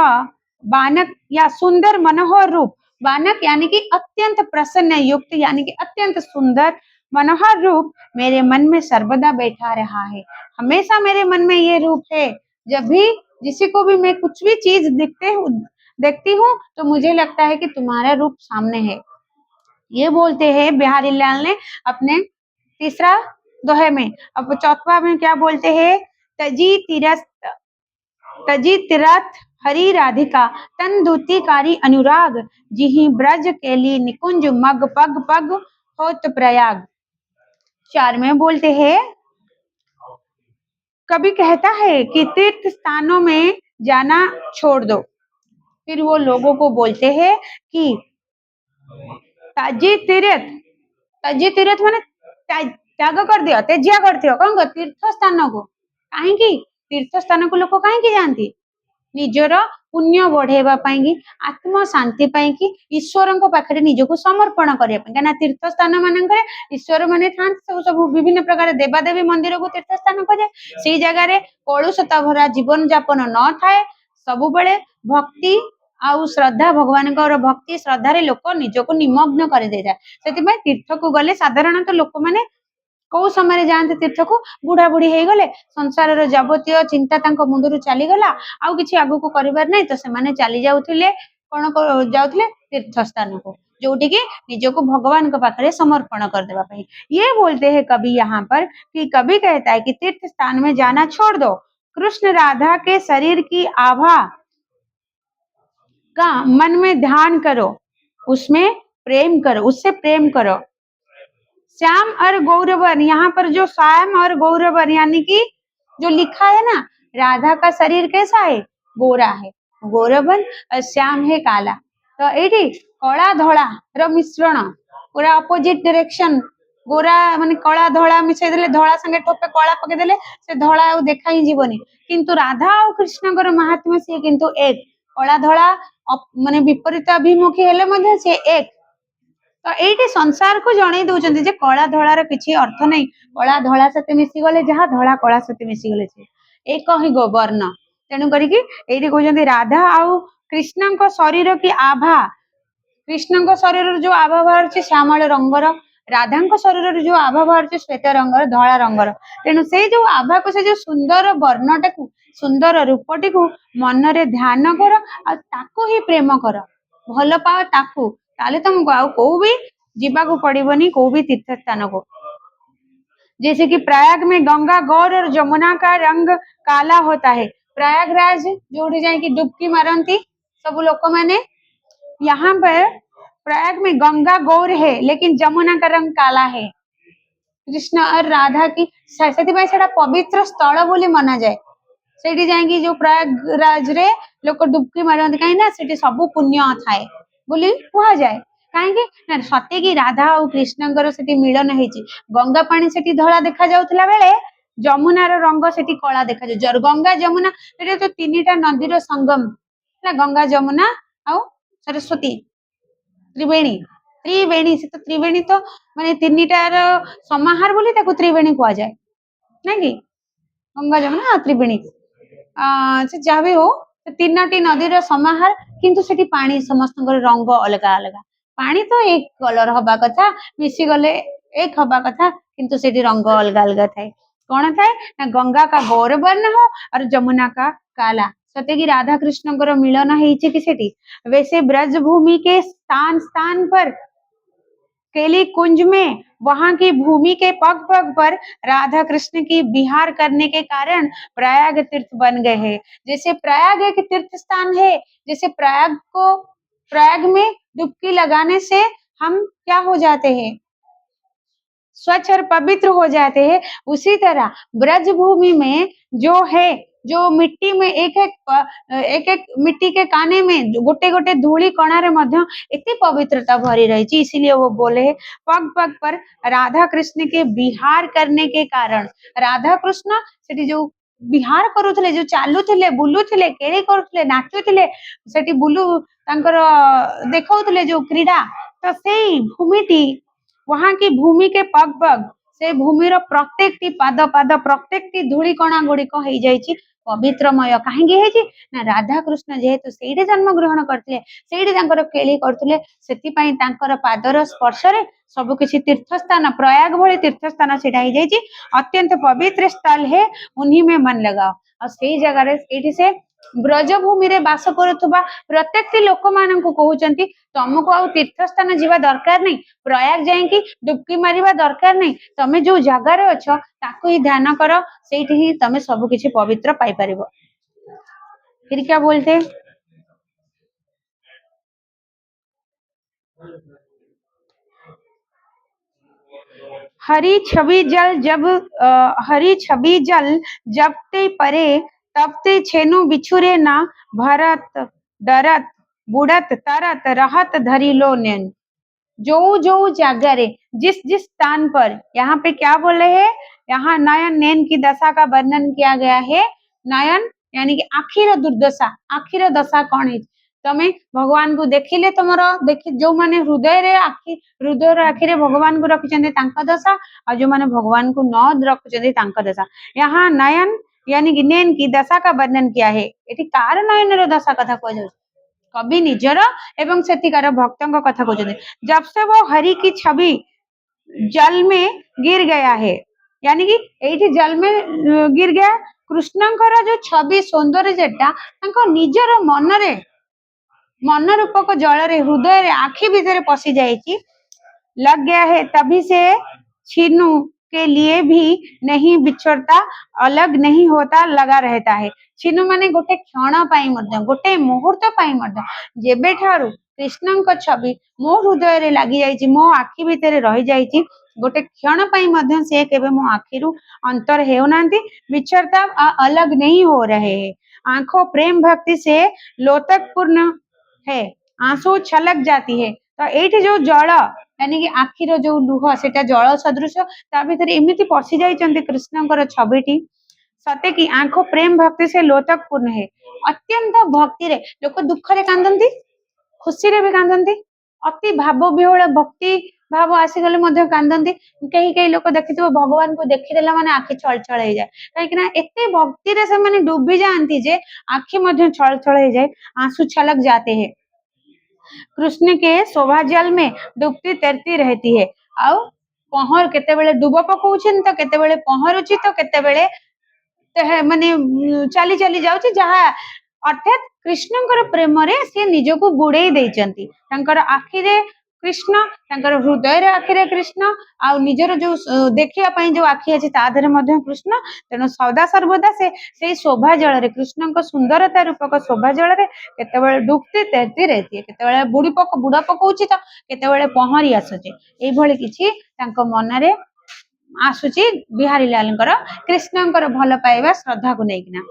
बानक या सुंदर मनोहर रूप बानक यानी कि अत्यंत प्रसन्न युक्त यानी कि अत्यंत सुंदर मनोहर रूप मेरे मन में सर्वदा बैठा रहा है हमेशा मेरे मन में ये रूप है जब भी किसी को भी मैं कुछ भी चीज देखती हूँ तो मुझे लगता है कि तुम्हारा रूप सामने है ये बोलते हैं बिहारी लाल ने अपने तीसरा दोहे में अब चौथा में क्या बोलते हैं तजी तीरथ हरि राधिका तन दूतीकारी अनुराग जिहि ब्रज केली निकुंज मग पग पग होत प्रयाग चार में बोलते हैं कभी कहता है कि तीर्थ स्थानों में जाना छोड़ दो फिर वो लोगों को बोलते हैं कि तजी तीर्थ माने त्याग कर दियो तेजिया करथियो कौन तीर्थ स्थान को कहीं तीर्थ स्थान को लोक कहीं जाती निजर पुण्य बढ़ेवा आत्म शांति ईश्वर पाखे निजको समर्पण करने तीर्थ स्थान मान ईश्वर मैंने था सब विभिन्न प्रकार देवादेवी मंदिर को तीर्थ स्थान कहे से जगार कलुषता भरा जीवन जापन न थाए सब बड़े भक्ति आउ श्रद्धा भगवान भक्ति श्रद्धार लोक निजको निमग्न कर दे जाए से तीर्थ को गले साधारणतः लोक मैंने कौ समय जाते तीर्थ को बुढ़ा बुढ़ी हो गले संसार जावतीय चिंता मुंडू चलीगला आउ कि आगु को करिवार नहीं तो से चली जाउथिले कौन जाउथिले तीर्थ स्थान को जोटी की निजको भगवान के पाखरे समर्पण कर देवा पाई ये बोलते हैं कवि यहाँ पर कि कवि कहता है कि तीर्थ स्थान में जाना छोड़ दो कृष्ण राधा के शरीर की आभा का मन में ध्यान करो उसमें प्रेम करो उससे प्रेम करो श्याम और गौरवर यहाँ पर जो श्याम और गौरवर यानी कि जो लिखा है ना राधा का शरीर कैसा है गोरा है गौरवन और श्याम है काला। तो ये कला धला रो मिश्रण पूरा अपोजिट डायरेक्शन गोरा माने कला धला मिसई देले धला संगे ठोपे कला पके देले से धला आ देखा ही जीवनी किंतु राधा और कृष्णकर महात्म्य से किंतु एक कला धला माने विपरीत अभिमुखी हेले मध्ये से एक। तो ये संसार को जन दौरान जे कला धलार किसी अर्थ नहीं कला धला सहित मिसी गले जहाँ धला कला सहित मिसी गले एक ही वर्ण तेणु करके कहते राधा आउ कृष्ण शरीर की आभा कृष्ण शरीर जो आभा बाहर श्यामल रंगर राधा शरीर जो आभा बाहर श्वेत रंगर धला रंगर तेणु से जो आभा को से जो सुंदर वर्णटा को सुंदर रूपटी को मन रे ध्यान कर ताको ही प्रेम कर भल पाओ ताकू ताले तुमको आउ को भी जीवा को पड़िबनी को भी तीर्थ स्थान को। जैसे कि प्रयाग में गंगा गौर और जमुना का रंग काला होता है। प्रयागराज जो जाए डुबकी मारती सब लोक मैंने यहाँ पर प्रयाग में गंगा गौर है लेकिन जमुना का रंग काला है। कृष्ण और राधा की से पवित्र स्थल बोली मना जाए सेठी जाएंगी जो प्रयागराज रे लोक डुबकी मारती कहीं ना सेठी सब पुण्य थाए बोली कह जाए कहीं सत्य की राधा और कृष्णकर से मिलन है गंगा पानी से धला देखा जाउथला बेले जमुनार रंग से कला देखा जाए गंगा जमुना तो तीन नदीर संगम गंगा जमुना आउ सरस्वती त्रिवेणी त्रिवेणी से तो त्रिवेणी तो माने तीनिटार समाहार बोली ताको त्रिवेणी कह जाए ना कि गंगा जमुना त्रिवेणी से जहाँ भी हो तीनोटी नदीर समाहार किंतु सेठी पानी समस्त रंग अलग अलग पानी तो एक कलर हवा कथा मिसी गले एक हवा कथा किंतु सेठी रंग अलग अलग थाए कौन थाए ना गंगा का गौर वर्ण हो और जमुना का काला सत्य की राधा कृष्ण को मिलन है सेठी। वैसे ब्रज भूमि के स्थान स्थान पर केली कुंज में वहां की भूमि के पग पग पर राधा कृष्ण की विहार करने के कारण प्रयाग तीर्थ बन गए हैं। जैसे प्रयाग एक तीर्थ स्थान है जैसे प्रयाग में डुबकी लगाने से हम क्या हो जाते हैं स्वच्छ और पवित्र हो जाते हैं उसी तरह ब्रज भूमि में जो है जो मिट्टी में एक एक मिट्टी के काने में गोटे गोटे धूली कणारे मध्य इतनी पवित्रता भरी रही इसीलिए वो बोले पग पग पर राधा कृष्ण के विहार करने के कारण राधा कृष्ण सेठी जो विहार करुले जो चालुले बुलुले केली करुले नाचुले सेठी बुलु तांकर देखौले जो क्रीड़ा तो से भूमिटी वहां की भूमि के पग पग से भूमि प्रत्येक पाद पाद प्रत्येक धूली कणा गुड़िक हो जाइए पवित्रमय कहीं ना राधा कृष्ण जेहेतु से जन्म ग्रहण करते केली करते पादर स्पर्श सबकि तीर्थस्थान प्रयाग भली तीर्थस्थान से अत्यंत पवित्र स्थल है उन्हीं में मन लगाओ और से जगह से ब्रजभूमि रे बास करुवा प्रत्येक लोक मान कहते तुमको आ तीर्थस्थान जीवा दरकार नहीं प्रयाग जाइए डुबकी मारिबा दरकार नहीं तमे जो जगार अछ ताको ही ध्यान कर से ही तमे सब किछि पवित्र पाई परिबो। फिर क्या बोलते हरी छवि जल जब हरी छवि जल जब ते परे तब ते छेनु बिछुरे ना भरत डरत बुड़त तरत रहत धरी लो नैन। जो जो जगह जिस जिस स्थान पर यहाँ पे क्या बोले हैं यहाँ नयन नैन की दशा का वर्णन किया गया है। नयन यानी कि आखिर दुर्दशा आखिर दशा कौन है तमें भगवान को देखिले तुम देखी जो माने हृदय रे आखि हृदय आखिरे भगवान को रखिछन्ते तांका दशा और जो माने भगवान को न रखिछन्ते तांका दशा यहाँ नयन यानी कि नैन की दशा का वर्णन किया है। एठी कार नयन रो दशा कथा कह जाउछ कवि निजर एवं सेतिकार भक्तों कथा कहते जब से वो हरि की छवि जल में गिर गया है यानी कि एठी जल में गिर गया कृष्णंकर जो छवि सौंदर्य जेटा निजर मन रूपक जल रे हृदय रे आखि भीतर पशि जाइए लग गया है तभी से छीनू के लिए भी नहीं बिछड़ता अलग नहीं होता लगा रहता है। छीनू माने गोटे क्षण पाई मध्य गोटे मुहूर्त पाई मध्य जेबे ठारू कृष्णଙ୍କ छवि मो हृदय रे लागी जाइछि मो आखि भीतर रही जाइछि गोटे क्षण पाई मध्य से केबे मो आखिरु अंतर हेउ नांती बिछड़ता अलग नहीं हो रहे हैं आंखों प्रेम भक्ति से लोतक पूर्ण है, आंसू छलक जाती है। तो एठी जो जल यानी कि आखिर जो लुह सेटा जल सदृश ता भितर एमिति पशि जाइछन्ति कृष्णଙ୍କର छविटी सते कि आंखों प्रेम भक्ति से लोतक पूर्ण है। अत्यंत भक्ति रे लोक दुख रे कांदंती, खुशी रे भी कांदंती, अति भाव विह्वल भक्ति भाव आसीगले मध्य कांदंती। कहीं कहीं लोक देखिथिबो भगवान को देखिदेला माने आखि छल छल हो जाए, कहीं ना एते भक्ति रे से माने डूबी जाती जे आखि मध्य छल छल हो जाए, आंसू छलक जाते हैं। कृष्ण के शोभा जल में डूबती तैरती रहती है। आउ पहर केतेबेले डूब पकाउछन तो केतेबेले पहरुची तो केतेबेले माने चली चली जाउची, जहा अर्थात कृष्णଙ୍କର ପ୍ରେମରେ ସେ ନିଜକୁ ବୁଡେଇ ଦେଇଛନ୍ତି। ତାଙ୍କର ଆଖିରେ कृष्ण, ତାଙ୍କର ହୃଦୟରେ ଆଖିରେ कृष्ण, ଆଉ ନିଜର ଯୋଉ ଦେଖିବା ପାଇଁ ଯୋଉ ଆଖି ଅଛି ତା ଦେହରେ ମଧ୍ୟ कृष्ण। ତେଣୁ ସଦା ସର୍ବଦା ସେ ସେଇ ଶୋଭା ଜଳରେ कृष्णଙ୍କ ସୁନ୍ଦରତା ରୂପକ ଶୋଭା ଜଳରେ କେତେବେଳେ ଡୁବତି ତୈରତି रहती है, କେତେବେଳେ ବୁଡ ପକଉଛି ତ କେତେବେଳେ ପହଁରି ଆସୁଛି। ଏଇଭଳି କିଛି ତାଙ୍କ ମନରେ ଆସୁଛି ବିହାରୀ ଲାଲଙ୍କର कृष्णଙ୍କର ଭଲ ପାଇବା ଶ୍ରଦ୍ଧାକୁ ନେଇକିନା।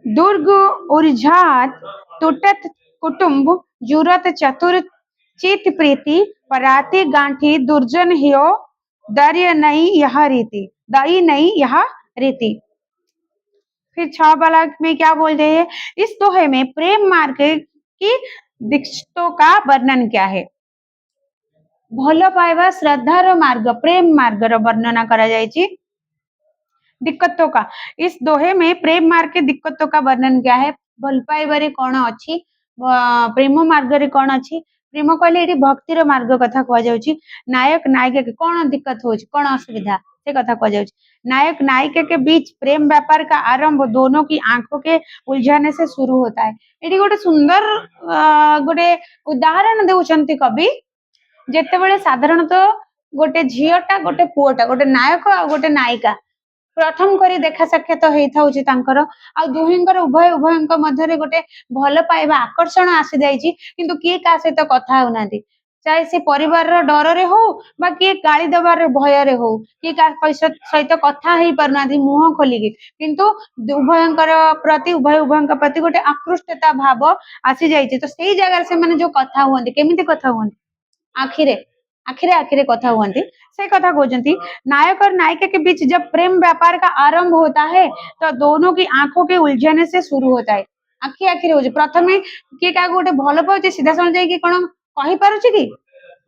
दुर्ग उर्झात टूटत कुटुंब जुरत चतुर चित प्रीति पराती गांठी दुर्जन हियो दर्य नहीं यह रीति, दई नहीं यह रीति। फिर छह वाला में क्या बोलते हैं, इस दोहे में प्रेम मार्ग की दीक्षितों का वर्णन क्या है। भल पाइबा श्रद्धार मार्ग प्रेम मार्गर वर्णना करा जायछि। दिक्कतों का, इस दोहे में प्रेम मार्ग के दिक्कतों का वर्णन क्या है। भल पाइबारे कौन अच्छी, प्रेम मार्ग रे कौन अच्छी। प्रेम कहले एठी भक्तिर मार्ग कथा कह जाउछि। नायक नायिका के कौन दिक्कत होछि, कौन असुविधा से कथा कह जाउछि। नायक नायिका के बीच प्रेम व्यापार का आरंभ दोनों की आंखों के उलझाने से शुरू होता है। एठी गोटे सुंदर गोटे उदाहरण देउछन्ति कवि। जेतेबेले साधारणतः गोटे झीटा गोटे पुओटा गोटे नायक आ गोटे नायिका प्रथम करी देखा साक्षात होता आ दुहिंकर उभय उभयंक मध्य गोटे भल पाइबा आकर्षण आसी जाइए, किंतु किए का सहित कथा होना, चाहे से परिवार डर रे हो बा किए गाली दबार भय रे हो, किए का सहित कथा ही पारना मुह खोलिकी, किंतु उभयंकर प्रति उभय उभयंक प्रति गोटे आकृष्टता भाव आसी जाइए। तो सही जगह से माने जो कथा हुआ केमिति कथा हुआ आखिरे आखिरे आखिरे कथा हुआ से कथा कहते। नायक और नायिका के बीच जब प्रेम व्यापार का आरंभ होता है तो दोनों की आंखों के उलझने से शुरू होता है। आखि आखिरे हो प्रथम किए क्या गोटे भल पाଉଛି सीधा साल जाइए कौन कही पारुछि कि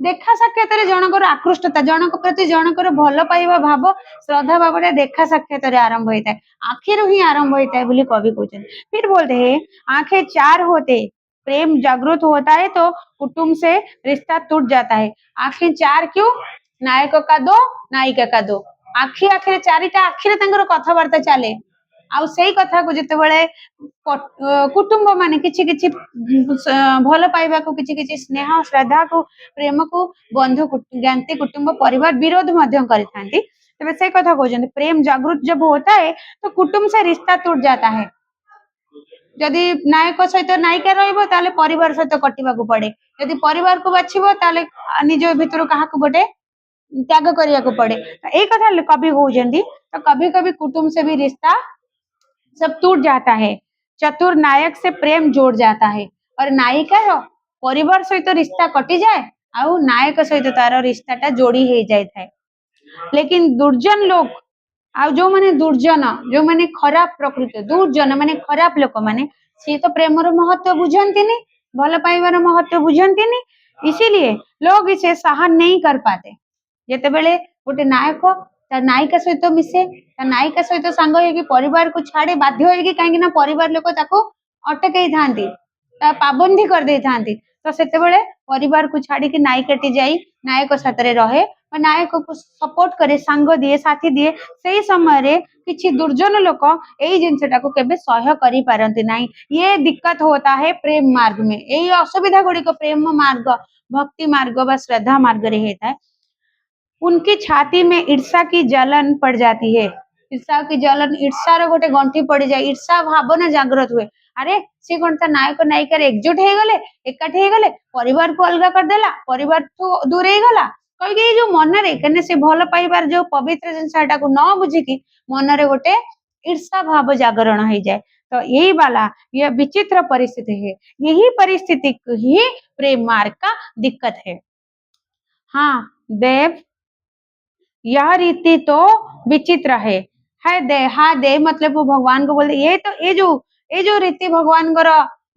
देखा साक्षात जनकर आकृष्टता जनक प्रति जनकर भल पाइबा भाव श्रद्धा भाव देखा साक्षात आरंभ होता है, आखिर ही आरंभ होता है बोली कवि कहते। फिर बोलते हैं आंखें चार होते प्रेम जागृत होता है तो कुटुंब से रिश्ता टूट जाता है। आखिर चार क्यों, नायक का दो नायिका का दो, आखि आखिरे चारिटा आखिरे तांकर कथबार्ता चले। आउ सेई कथा को जेतेबेले कुटुंब माने किछि किछि भल पाइबा को किछि किछि स्नेह श्रद्धा को प्रेम को बंधु ज्ञाति कुटुंब परिवार विरोध मध्य करथांती। तबे से कथा कहते प्रेम जागृत जब होता है तो कुटुंब से रिश्ता टूट जाता है। जदि नायक सहित नायिका रहिबो ताले परिवार सहित कटिबाकू पड़े, यदि परिवार को बाछिबो ताले निज भितर काहाकू गोटे त्याग करिया को पड़े। तो एक कथा कवि कहउछन्ती, तो कभी कभी कुटुंब से भी रिश्ता सब टूट जाता है। चतुर नायक से प्रेम जोड़ जाता है और नायिका रो परिवार सहित रिश्ता कटि जाए आउ नायक सहित तार रिश्ताटा जोड़ी हो जाए थाए। लेकिन दुर्जन लोग आ जो माने दुर्जन जो माने खराब प्रकृति दुर्जन माने खराब लोक माने सी तो प्रेमर महत्व बुझंतीनी, भल पाइबार महत्व बुझंतीनी, इसीलिए लोग इसे सहन नहीं कर पाते। जेतेबेले गोटे नायक ता नायिका सहित मिसे ता नायिका सहित सांग होगी परिवार को छाड़े बाध्य होगी कहीं ना परिवार लोक ताको अटकई थांती पाबंदी कर दे थांती। तो सेतेबेले परिवार को छाड़ी कि नायिकाटी जाई नायक साथरे रहे और नायक को सपोर्ट करे सांग दिए साथी दिए, सेही समय रे किछि दुर्जन लोक एई जिंसटा को केबे सह्य करि पारंती नाही। ये दिक्कत होता है प्रेम मार्ग में, एई असुविधा गुडी को प्रेम मार्ग भक्ति मार्ग व श्रद्धा मार्ग रे हेता है। उनकी छाती में ईर्षा की जलन पड़ जाती है, ईर्षा की जलन ईर्षार गोटे गंठी पड़ जाए, ईर्षा भावना जागृत हुए। अरे सी कौन ता नायक नायिका एकजुट हो गले एकाठी हो गले परिवार को अलग करदेला परिवार तो दूर हो गला कहीं जो मनरे कने से भल पाइबार जो पवित्र जिनसा को न बुझिकी मनरे गोटे ईर्षा भाव जागरण हो जाए तो यही वाला यह विचित्र परिस्थिति है यही परिस्थिति ही प्रेम मार्ग का दिक्कत है। हाँ देव यह रीति तो विचित्र है दे हाँ दे मतलब वो भगवान को बोलते ये तो ये जो रीति भगवान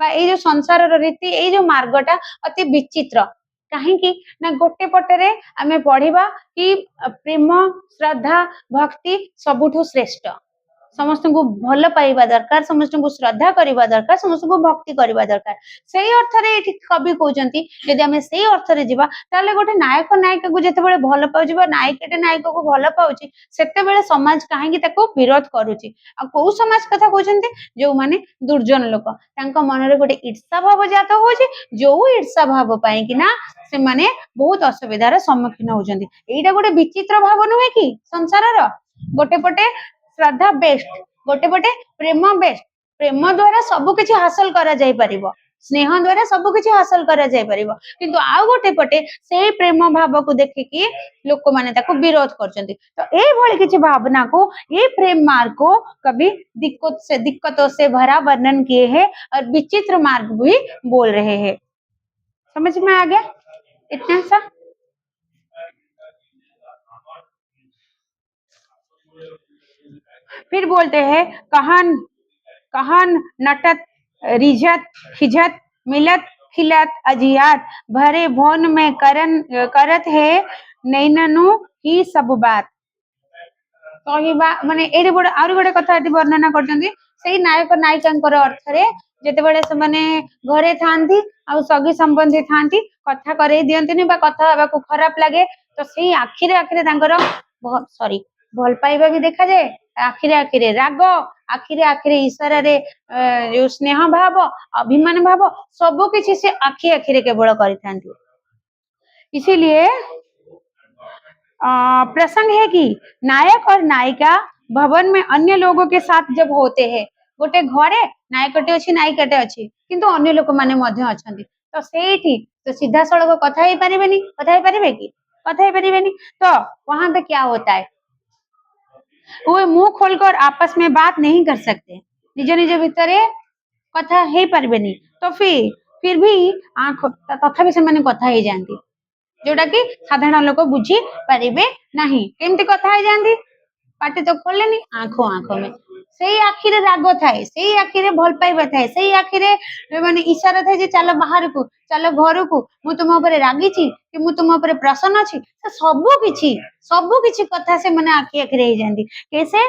ये जो संसार रीति ये जो मार्गटा अति विचित्र कहीं ना गोटे पटरे आमे पढ़िबा कि प्रेम श्रद्धा भक्ति सबुठु श्रेष्ठ समस्त को भल पाइबा दरकार समस्त को श्रद्धा करबा दरकार समस्त को भक्ति करबा दरकार सेही अर्थ रे एठी कवि कहउचंती यदि हमें सेही अर्थ रे जिबा ताले गोटे नायक नायिका को जते बेले भल पाउजिबा नायिकाटे नायक को भल पाउची सेते बेले समाज काहेकि ताको विरोध करूची आ को समाज कथा कहउचंती जो माने दुर्जन लोक तांका मन रे गोटे ईर्षा भाव जात होची जो ईर्षा भाव पाई कि ना से माने बहुत असुविधार सम्मुखीन होचंती एटा गोटे विचित्र भाव नुहे कि संसार रो गोटे पटे श्रद्धा बेस्ट गोटे पटे प्रेम बेस्ट प्रेम द्वारा सब किछि हासिल करा जाय परिबो स्नेह द्वारा सब किछि हासिल करा जाय परिबो किंतु आउ गोटे पटे से प्रेम भाव को देखिकी लोक माने ताको विरोध करचंती तो ए भली किछि भावना को ये प्रेम मार्ग को कभी दिक्कतों से भरा वर्णन किए हैं और विचित्र मार्ग भी बोल रहे हैं। समझ में आ गया इतना सा। फिर बोलते हैं कहन कहन नटत रिझत खिझत मिलत खिलत अजियात भरे भौन में करत है नैननु ही सब बात कहवा माने एडी बड़ आउरी गोटे कथा एटी वर्णना करचंती सेही नायक नायिकांकर अर्थ रे जेते बेले से माने घरे थांती आ सगी संबंधी थांती कथा करे दियंतिनी बा कथा हबा को खराब लागे तो सेही आखिरे आखिरे तांकर सॉरी भल पाइबा भी देखा जाए आखिरे आखिरे राग आखिरे आखिरे इशारा रे जो स्नेह भाव अभिमान भाव सब किछि से आखि आखिरे केवल करिथांती इसीलिए प्रसंग है कि नायक और नायिका भवन में अन्य लोगों के साथ जब होते हैं गोटे घरे नायकटे अच्छी नायिकाटे अच्छी किंतु अन्य लोक माने मध्य अछंती तो सेठी तो सीधा सड़क कथा ही परिबेनी कथा ही परिबे कि कथा ही परिबेनी तो वहां पे क्या होता है वो मुंह खोलकर आपस में बात नहीं कर सकते निज निज भितर कथा हे परिबेनी तो फिर भी आंख तथापि से माने कथा ही जानती जोटा कि साधारण लोक बुझी पारिबे नहीं केमती कथा ही जानती पाटी तो खोलेनी आंखों आंखों में सेही आखिरे राग थाए सेही आखिरे भल पाइबा थाए सेही आखिरे माने इशारा थाए जे चलो बाहर को चलो घर को मु तुम ऊपर रागी छी कि मु तुम ऊपर प्रसन्न छी सब किछि कथा से माने आखि आखिरे ही जानती कैसे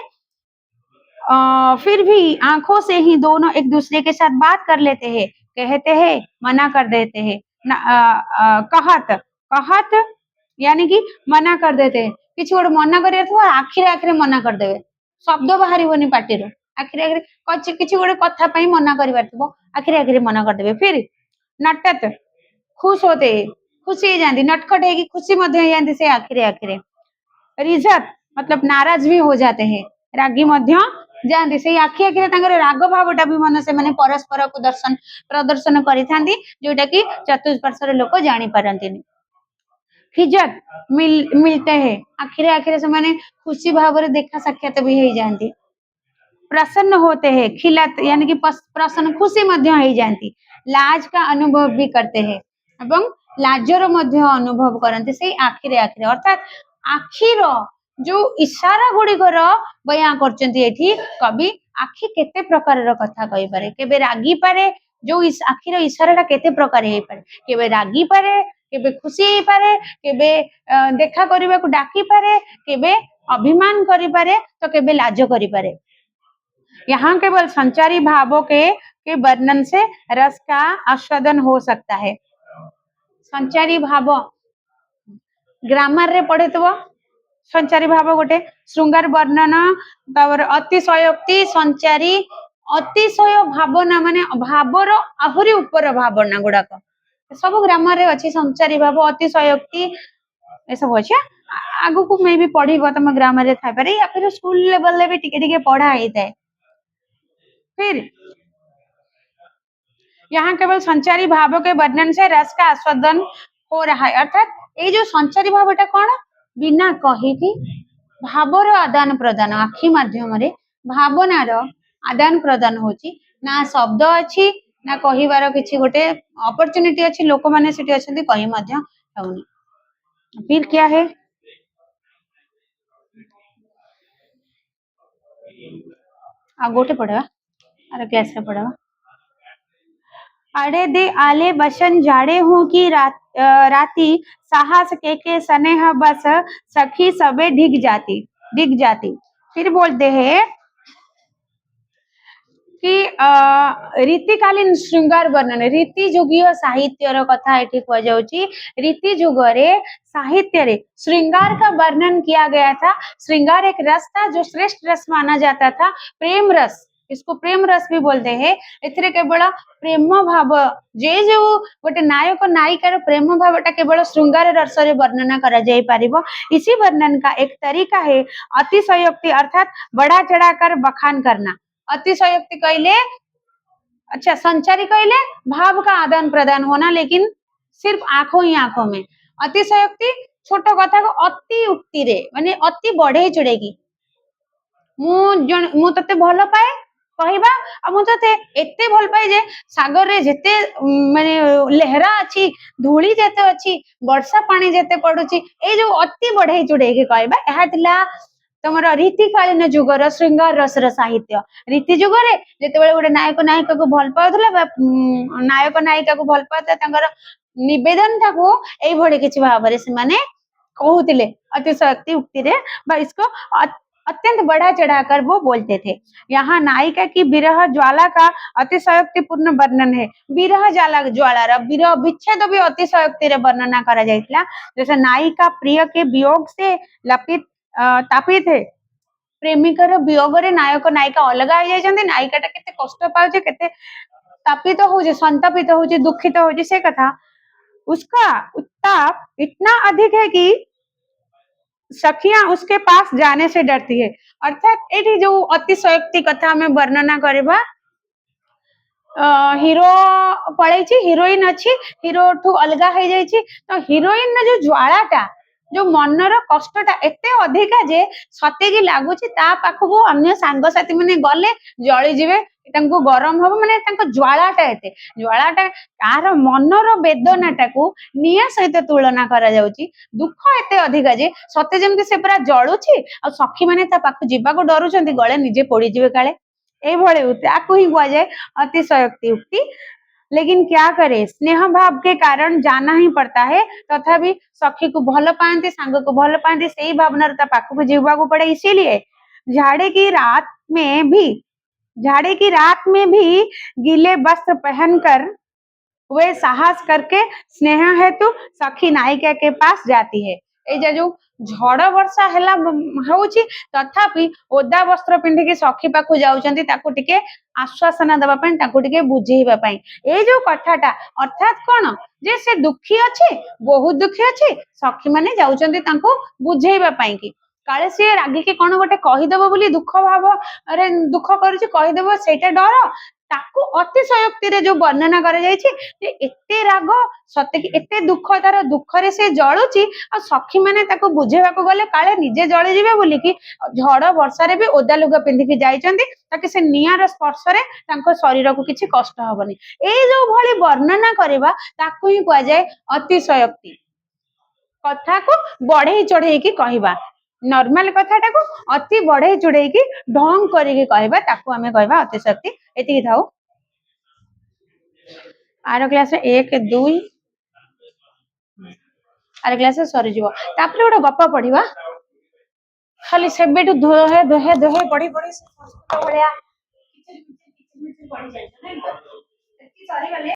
फिर भी आंखों से ही दोनों एक दूसरे के साथ बात कर लेते हैं कहते हैं मना कर देते हैं कहत कहत यानी कि मना कर देते हैं किसी गोटे मना कर आखिरे आखिरे मना करदेवे शब्द बाहर पार्टी आखिरे आखिरे किसी गोटे कथा पई मना कर आखिरे आखिरे मना करदेवे फिर नटत खुश होते खुशी जाती नटखट है खुशी मध्य जाती से आखिरे आखिरे रिझत मतलब नाराज भी हो जाते हैं रागी मध्य जाती से आखि आखिरे तांकर राग भावटा भी मन से माने परस्पर को प्रदर्शन करिथांती जोटा कि चतुष्पार्श्वर लोक जानी पारंतिनी खिजत मिलते हैं आखिरे आखिरे से माने खुशी भाव रे देखा साक्षात भी हो जाती प्रसन्न होते हैं खिलत यानी कि प्रसन्न खुशी मध्य हो जाती लाज का अनुभव भी करते हैं एवं लाजर मध्य अनुभव करते से आखिरे आखिरे अर्थात आखिर जो इशारा गुड़िकर बयां करचंती एठी कवि आखि केते प्रकार कथा कहि पारे केबे रागी पारे जो इस आखिर इशाराटा केते प्रकार हे पारे केबे रागी पारे केबे खुशी हे पारे केबे देखा करबा को डाकी पारे केबे अभिमान करि पारे तो केबे लाज करि पारे यहाँ केवल संचारी भावों के वर्णन से रस का आस्वादन हो सकता है। संचारी भाव ग्रामर रे पढ़े तो संचारी भाव गोटे श्रृंगार वर्णन तापर अतिशयोक्ति संचारी अतिशय भावना माने भावर आहुरी ऊपर भावना गुड़ाक सब ग्रामर रे अच्छी संचारी भाव अतिशयोक्ति ए सब अच्छे आगु को मैं भी पढ़ी तुम ग्रामर रे थाई पारे या फिर स्कूल लेवल ले भी टिके टिके पढ़ा ही थाए फिर यहाँ केवल संचारी भाव के वर्णन से रस का आस्वादन हो रहा है। अर्थात ये जो संचारी भावटा कौन बिना कहीकि भावर आदान प्रदान आखि माध्यम भावनार आदान प्रदान होची ना शब्द अच्छी ना कहिबार किछि गोटे अपॉर्चुनिटी अच्छी लोक माने सेठी अछंती कहि मध्य होउनी। फिर क्या है आ गोटे पढ़वा अरे क्लास रे पढ़वा अड़े दे आले बसन जाड़े हूँ कि राती साहस के स्नेह बस सखी सबे दिख जाती। फिर बोलते हैं कि रीतिकालीन श्रृंगार वर्णन रीति जुगीय साहित्यर कथा एठी कह जाउची। रीति जुगरे साहित्य रे श्रृंगार का वर्णन किया गया था। श्रृंगार एक रस था जो श्रेष्ठ रस माना जाता था। प्रेम रस इसको प्रेम रस भी बोलते हैं। एथिरे केवल प्रेम भाव जे जो गोटे नायक नायिकार प्रेम भावटा केवल श्रृंगार रस रे वर्णना करा जाई परिबो। इसी वर्णन का एक तरीका है अतिशयोक्ति अर्थात बढ़ा चढ़ाकर बखान करना। अतिशयोक्ति कहले अच्छा संचारी कहले भाव का आदान प्रदान होना लेकिन सिर्फ आंखों ही आंखों में। अतिशयोक्ति छोट कथा को अति उक्ति रे माने अति बढ़े चढ़ेगी मु तते भल पाए कहवा आ मु तते एते भल पाए जे सागर रे जेते माने लहरा अछि धूली जेते अछि वर्षा पानी जेते पडुची ए जो अति बढ़े चढ़ेगी कहवा एहा थिला तमर रीतिकालीन जुगर श्रृंगार रसर साहित्य। रीति जुगरे जेतेबेले गोटे नायक नायिका को भल पाउथले नायक नायिका को भल पाउथले तांकर निवेदन ताको एई भଳି किछि भाबरे से माने कहउतिले अतिशयोक्ति उक्ति रे बा इसको अत्यंत बढ़ा चढ़ाकर वो बोलते थे। यहाँ नायिका की विरह ज्वाला का अतिशयोक्तिपूर्ण वर्णन है। विरह ज्वाला विरह विच्छेद भी अतिशयोक्ति रे वर्णना करा जायतिला। जैसे नायिका प्रिय के वियोग से लपित तापित है प्रेमिकर वियोग रे नायक नायिका अलग हो जाइछन्ती नायिकाटा केते कष्ट पाउछे केते तापित होउछे संतापित होउछे दुखित होउछे से कथा उसका उत्ताप इतना अधिक है कि सखियां उसके पास जाने से डरती है। अर्थात एठी जो अतिशयोक्ति कथा में वर्णना करबा हीरो पळैछि हीरोइन अछि हीरो ठू अलगा हो जाइछि तो हीरोइन जो ज्वालाटा जो मनर कष्टटा एते अधिका जे सते कि लागुछि ता पाखको अन्य सांग साथी माने गले जळी जिवे तांको गरम हो माने तांको ज्वालाटा कार मनर वेदनाटा को निया सहित तुलना करा जाउची दुख एते अधिका जे सते जेमति से पूरा जळुछि आ सखी माने ता पाख जिबा को डरुछन्ती गळे निजे पड़ी जिवे काले ए भळे उते आकु ही कुआ जाय अतिशयोक्ति उक्ति। लेकिन क्या करे स्नेह भाव के कारण जाना ही पड़ता है तथापि सखी को भल पाती सांग को भल पाती से भावना पाख को जीवा को पड़े। इसीलिए झाड़े की रात में भी गीले वस्त्र पहनकर वे साहस करके स्नेह हेतु सखी नायिका के पास जाती है। ए जो झड़ वर्षा हेला होउची तथापि ओदा वस्त्र पिंधिकी सखी पाखु जाउचंती ताकू टिके आश्वासन दबा पई ताकू टिके बुझेइबा पई ए जो कथाटा अर्थात कोन जे से दुखी अछि बहुत दुखी अछि सखी माने जाउचंती ताकू बुझेइबा पई कि काले से रागी के कोन गोटे कहि देबो बोली दुख भाव अरे दुख करूची कहि देबो सेटा डर ताकू अतिशयोक्ति रे जो वर्णना करा जायछि जे एते राग सते कि एते दुख तार दुख रे से जळुची आ सखी माने ताकू बुझेबा को गले काले निजे जळि जिवे बोली कि झड़ वर्षा रे भी ओदा लुगा पिंधिकी जाइचंती ताकि से नियार स्पर्श रे तांको शरीर को किछि कष्ट हबनी ए जो भली वर्णना करबा ताकू ही कुआ जाय अतिशयोक्ति। कथा को बढ़े चढ़े की कहबा नॉर्मल कथाटा को अति बढ़े चढ़े की ढंग करिके कहबा ताकू हमें कहबा अतिशयोक्ति। एति थाउ आर क्लास 1 2 आर क्लास सरी जीवो तापर गोटे गप पढ़िबा खाली सेबेटू दोहे दोहे दोहे पढ़ी पढ़ी भलिया किछि पढ़ी जाय नै एति सरी गले।